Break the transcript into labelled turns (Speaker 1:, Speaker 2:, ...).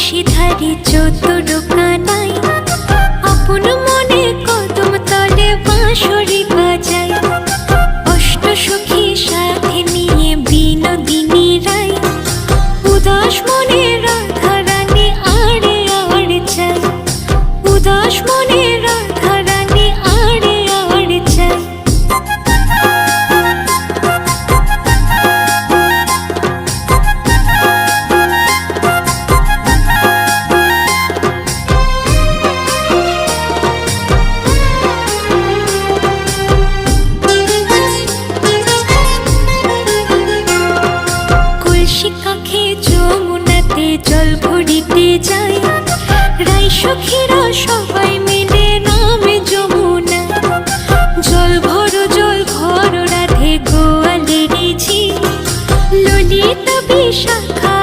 Speaker 1: নিশিধারি চতুর কানাই আপন মনে কদম তলে বাঁশরি বাজায়। অষ্ট সখী সাথে নিয়ে বিনোদিনী রায় উদাস মনে রাধা রানী আড়ে আড়ে যায়। উদাস মনে রাধা রানী আড়ে আড়ে যায়। যমুনাতে জল ভরিতে যায় রাই সখীরা